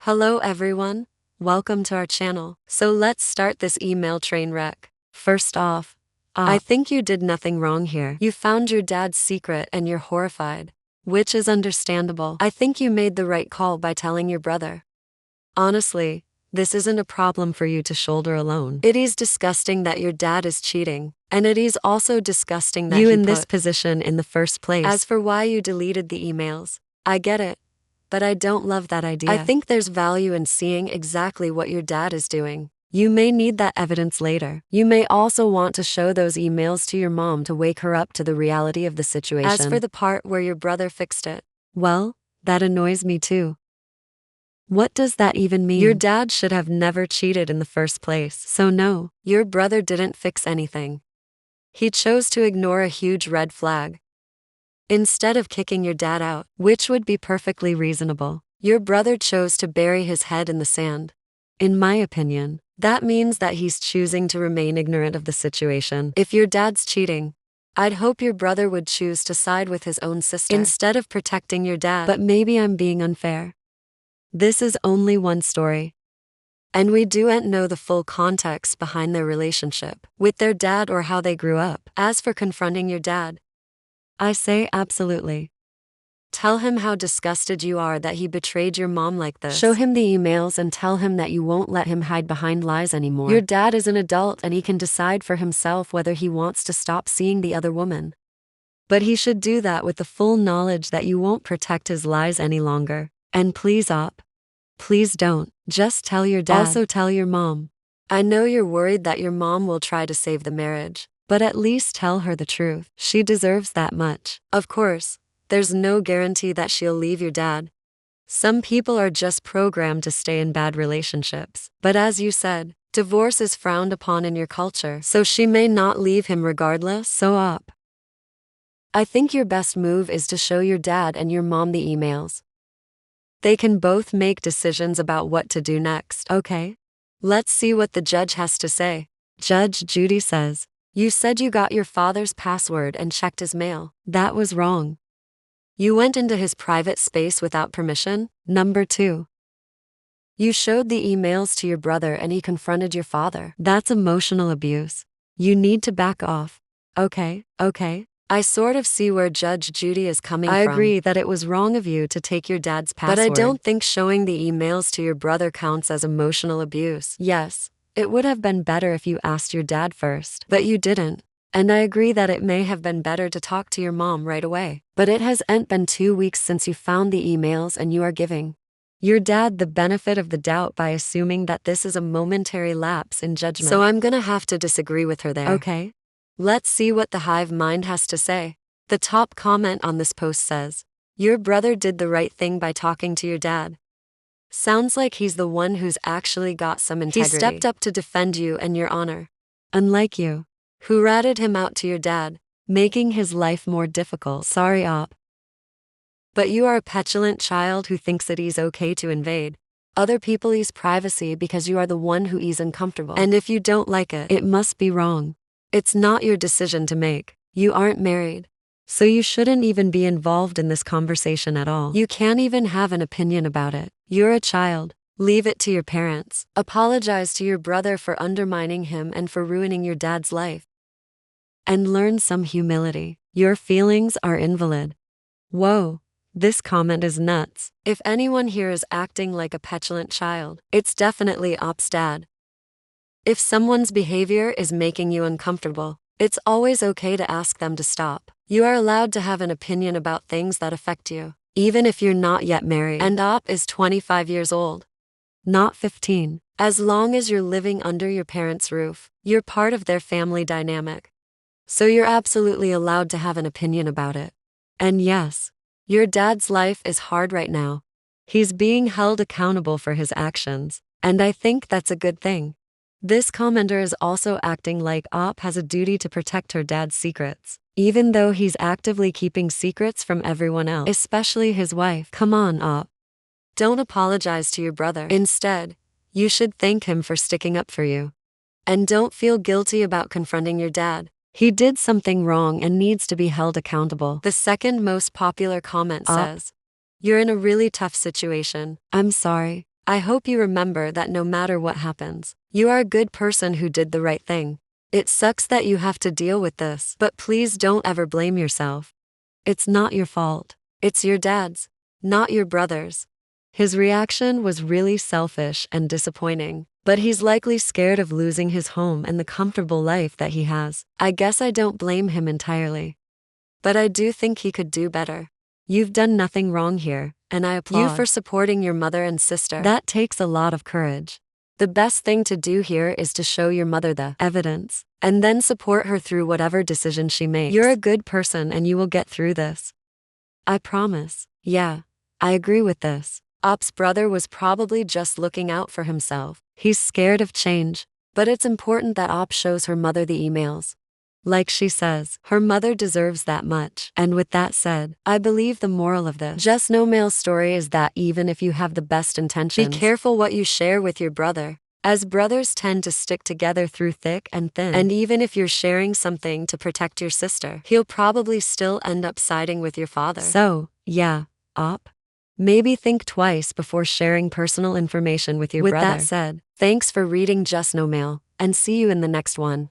Hello everyone, welcome to our channel. So let's start this email train wreck. First off, I think you did nothing wrong here. You found your dad's secret and you're horrified, which is understandable. I think you made the right call by telling your brother. Honestly, this isn't a problem for you to shoulder alone. It is disgusting that your dad is cheating, and it is also disgusting that You he in this put position in the first place. As for why you deleted the emails, I get it, but I don't love that idea. I think there's value in seeing exactly what your dad is doing. You may need that evidence later. You may also want to show those emails to your mom to wake her up to the reality of the situation. As for the part where your brother fixed it, well, that annoys me too. What does that even mean? your dad should have never cheated in the first place. So no, Your brother didn't fix anything. He chose to ignore a huge red flag. Instead of kicking your dad out, which would be perfectly reasonable. your brother chose to bury his head in the sand. In my opinion, That means that he's choosing to remain ignorant of the situation. If your dad's cheating, I'd hope your brother would choose to side with his own sister instead of protecting your dad. but maybe I'm being unfair. This is only one story. And we don't know the full context behind their relationship with their dad or how they grew up. As for confronting your dad, I say absolutely. tell him how disgusted you are that he betrayed your mom like this. Show him the emails and tell him that you won't let him hide behind lies anymore. Your dad is an adult and he can decide for himself whether he wants to stop seeing the other woman. But he should do that with the full knowledge that you won't protect his lies any longer. And please, please don't. Just tell your dad. Also tell your mom. I know you're worried that your mom will try to save the marriage, But at least tell her the truth. She deserves that much. of course, there's no guarantee that she'll leave your dad. Some people are just programmed to stay in bad relationships. But as you said, divorce is frowned upon in your culture, so she may not leave him regardless. So I think your best move is to show your dad and your mom the emails. They can both make decisions about what to do next. okay. Let's see what the judge has to say. Judge Judy says, You said you got your father's password and checked his mail. that was wrong. You went into his private space without permission. Number 2, You showed the emails to your brother and he confronted your father. that's emotional abuse. You need to back off. Okay. I sort of see where Judge Judy is coming I from. agree that it was wrong of you to take your dad's password. But I don't think showing the emails to your brother counts as emotional abuse. Yes, it would have been better if you asked your dad first. But you didn't. And I agree that it may have been better to talk to your mom right away. But it hasn't been 2 weeks since you found the emails and you are giving your dad the benefit of the doubt by assuming that this is a momentary lapse in judgment. So I'm gonna have to disagree with her there. Okay. Let's see what the hive mind has to say. The top comment on this post says, Your brother did the right thing by talking to your dad. Sounds like he's the one who's actually got some integrity. He stepped up to defend you and your honor. Unlike you, Who ratted him out to your dad. making his life more difficult. Sorry, But you are a petulant child who thinks it is okay to invade other people's privacy because you are the one who is uncomfortable. And if you don't like it, It must be wrong. it's not your decision to make. You aren't married. So you shouldn't even be involved in this conversation at all. You can't even have an opinion about it. You're a child. Leave it to your parents. Apologize to your brother for undermining him and for ruining your dad's life. And learn some humility. Your feelings are invalid. Whoa, this comment is nuts. If anyone here is acting like a petulant child, it's definitely Op's dad. If someone's behavior is making you uncomfortable, it's always okay to ask them to stop. You are allowed to have an opinion about things that affect you, even if you're not yet married. And Op is 25 years old. Not 15. As long as you're living under your parents' roof, you're part of their family dynamic. So you're absolutely allowed to have an opinion about it. And yes, Your dad's life is hard right now. he's being held accountable for his actions, and I think that's a good thing. This commenter is also acting like Op has a duty to protect her dad's secrets, even though he's actively keeping secrets from everyone else, especially his wife. Come on, Op. Don't apologize to your brother. Instead, you should thank him for sticking up for you. And don't feel guilty about confronting your dad. He did something wrong and needs to be held accountable. The second most popular comment says, You're in a really tough situation. I'm sorry. I hope you remember that no matter what happens, you are a good person who did the right thing. It sucks that you have to deal with this, but please don't ever blame yourself. It's not your fault. It's your dad's, not your brother's. His reaction was really selfish and disappointing, but he's likely scared of losing his home and the comfortable life that he has. I guess I don't blame him entirely. But I do think he could do better. You've done nothing wrong here, and I applaud you for supporting your mother and sister. That takes a lot of courage. The best thing to do here is to show your mother the evidence, and then support her through whatever decision she makes. You're a good person and you will get through this. I promise. Yeah, I agree with this. Op's brother was probably just looking out for himself. He's scared of change, but it's important that Op shows her mother the emails. Like she says, her mother deserves that much. And with that said, I believe the moral of this Just No Mail's story is that even if you have the best intentions, be careful what you share with your brother, as brothers tend to stick together through thick and thin. And even if you're sharing something to protect your sister, he'll probably still end up siding with your father. So, yeah, Op, maybe think twice before sharing personal information with your brother. With that said, thanks for reading Just No Mail, and see you in the next one.